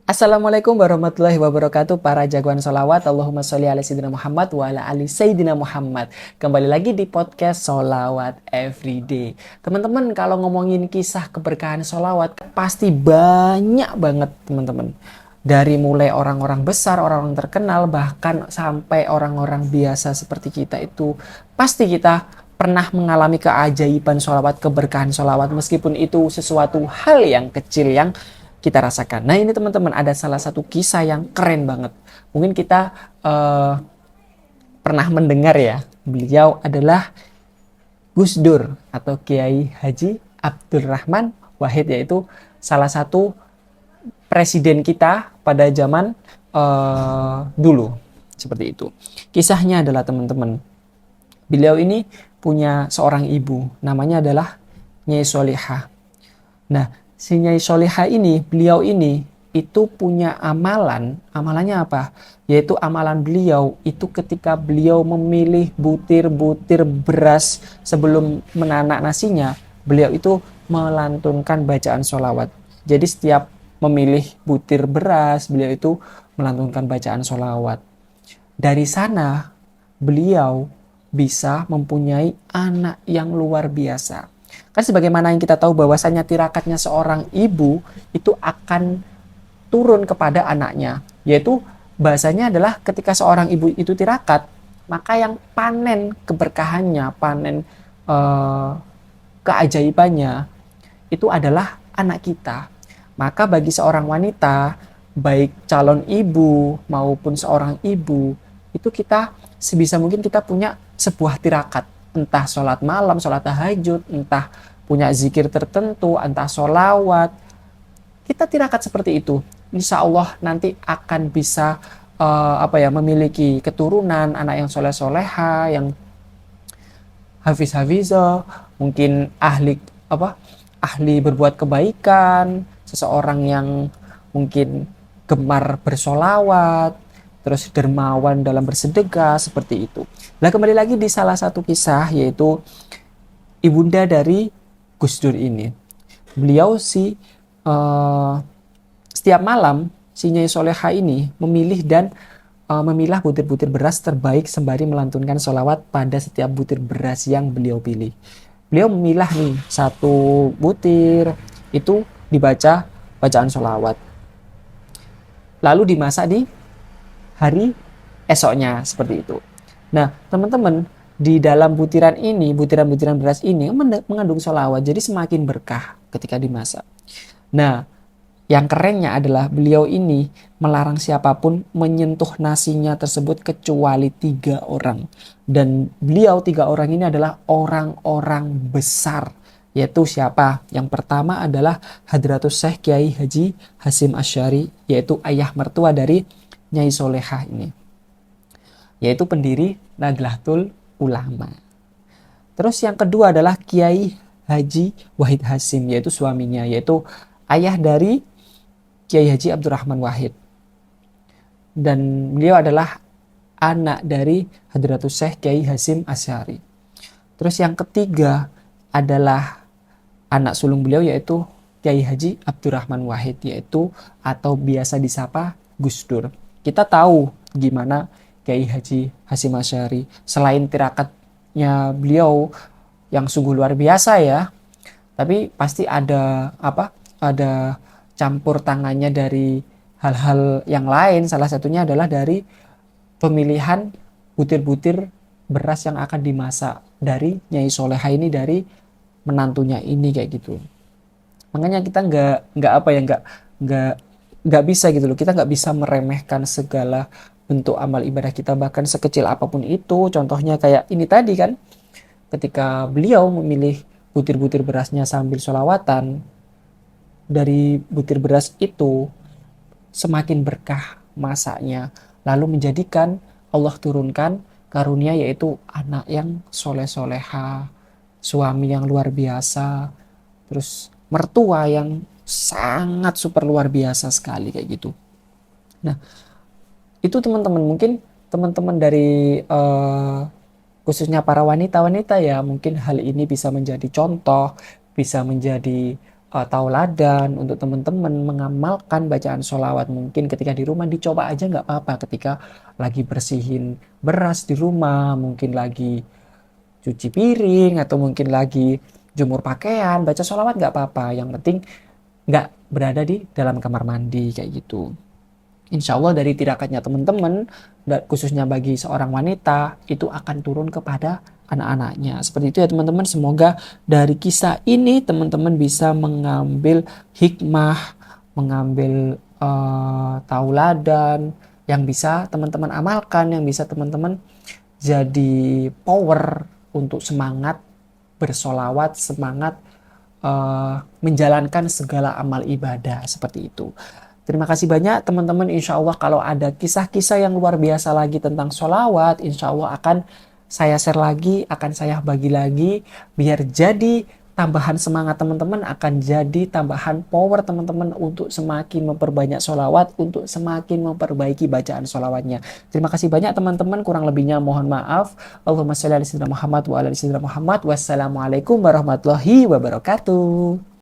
Assalamualaikum warahmatullahi wabarakatuh para jagoan sholawat. Allahumma sholli ala sayyidina Muhammad wa ala ali sayyidina Muhammad. Kembali lagi di podcast Sholawat Everyday. Teman-teman, kalau ngomongin kisah keberkahan sholawat pasti banyak banget teman-teman. Dari mulai orang-orang besar, orang-orang terkenal, bahkan sampai orang-orang biasa seperti kita itu, pasti kita pernah mengalami keajaiban sholawat, keberkahan sholawat, meskipun itu sesuatu hal yang kecil yang kita rasakan. Nah ini teman-teman, ada salah satu kisah yang keren banget. Mungkin kita pernah mendengar ya, beliau adalah Gus Dur atau Kiai Haji Abdurrahman Wahid, yaitu salah satu presiden kita pada zaman dulu. Seperti itu. Kisahnya adalah teman-teman, beliau ini punya seorang ibu, namanya adalah Nyai Solihah. Nah, si Nyai Solihah ini, beliau ini itu punya amalannya apa? Yaitu amalan beliau itu ketika beliau memilih butir-butir beras sebelum menanak nasinya, beliau itu melantunkan bacaan sholawat. Jadi setiap memilih butir beras, beliau itu melantunkan bacaan sholawat. Dari sana, beliau bisa mempunyai anak yang luar biasa. Kan sebagaimana yang kita tahu bahwasanya tirakatnya seorang ibu itu akan turun kepada anaknya. Yaitu bahasanya adalah ketika seorang ibu itu tirakat, maka yang panen keberkahannya, panen keajaibannya itu adalah anak kita. Maka bagi seorang wanita, baik calon ibu maupun seorang ibu, itu kita sebisa mungkin kita punya sebuah tirakat. Entah sholat malam, sholat tahajud, entah punya zikir tertentu, entah sholawat. Kita tirakat seperti itu. Insya Allah nanti akan bisa memiliki keturunan, anak yang soleh-soleha, yang hafiz-hafizah, mungkin ahli berbuat kebaikan, seseorang yang mungkin gemar bersolawat, terus dermawan dalam bersedekah, seperti itu. Nah, kembali lagi di salah satu kisah, yaitu ibunda dari Gus Dur ini. Beliau setiap malam si Nyai Solehah ini memilah butir-butir beras terbaik sembari melantunkan sholawat pada setiap butir beras yang beliau pilih. Beliau memilah nih satu butir, itu dibaca bacaan sholawat. Lalu dimasak di hari esoknya, seperti itu. Nah, teman-teman, di dalam butiran-butiran beras ini mengandung sholawat, jadi semakin berkah ketika dimasak. Nah, yang kerennya adalah beliau ini melarang siapapun menyentuh nasinya tersebut kecuali 3 orang. Dan beliau 3 orang ini adalah orang-orang besar. Yaitu siapa? Yang pertama adalah Hadratus Syekh Kiai Haji Hasyim Asy'ari, yaitu ayah mertua dari Nyai Solehah ini, yaitu pendiri Nahdlatul Ulama. Terus yang kedua adalah Kiai Haji Wahid Hasyim, yaitu suaminya, yaitu ayah dari Kiai Haji Abdurrahman Wahid. Dan beliau adalah anak dari Hadratus Syekh Kiai Hasyim Asy'ari. Terus yang ketiga adalah anak sulung beliau, yaitu Kiai Haji Abdurrahman Wahid, yaitu atau biasa disapa Gus Dur. Kita tahu gimana Kiai Haji Hasyim Asy'ari, selain tirakatnya beliau yang sungguh luar biasa ya, tapi pasti ada campur tangannya dari hal-hal yang lain. Salah satunya adalah dari pemilihan butir-butir beras yang akan dimasak dari Nyai Solehah ini, dari menantunya ini, kayak gitu. Makanya kita nggak bisa gitu loh, kita nggak bisa meremehkan segala bentuk amal ibadah kita, bahkan sekecil apapun itu. Contohnya kayak ini tadi kan, ketika beliau memilih butir-butir berasnya sambil sholawatan, dari butir beras itu semakin berkah masaknya, lalu menjadikan Allah turunkan karunia, yaitu anak yang soleh-soleha, suami yang luar biasa, terus mertua yang sangat super luar biasa sekali, kayak gitu. Nah, itu teman-teman, mungkin teman-teman dari khususnya para wanita-wanita ya, mungkin hal ini bisa menjadi contoh, bisa menjadi tauladan untuk teman-teman mengamalkan bacaan sholawat. Mungkin ketika di rumah dicoba aja nggak apa-apa, ketika lagi bersihin beras di rumah, mungkin lagi cuci piring, atau mungkin lagi jemur pakaian, baca sholawat nggak apa-apa. Yang penting nggak berada di dalam kamar mandi kayak gitu. Insya Allah dari tirakatnya teman-teman, khususnya bagi seorang wanita, itu akan turun kepada anak-anaknya. Seperti itu ya teman-teman. Semoga dari kisah ini teman-teman bisa mengambil hikmah, mengambil tauladan yang bisa teman-teman amalkan, yang bisa teman-teman jadi power untuk semangat bersolawat, semangat menjalankan segala amal ibadah seperti itu. Terima kasih banyak teman-teman. Insya Allah kalau ada kisah-kisah yang luar biasa lagi tentang sholawat, insya Allah akan saya share lagi, akan saya bagi lagi, biar jadi tambahan semangat teman-teman, akan jadi tambahan power teman-teman untuk semakin memperbanyak sholawat, untuk semakin memperbaiki bacaan sholawatnya. Terima kasih banyak teman-teman, kurang lebihnya mohon maaf. Allahumma sholli ala sayyidina Muhammad wa ala ali sayyidina Muhammad. Wassalamualaikum warahmatullahi wabarakatuh.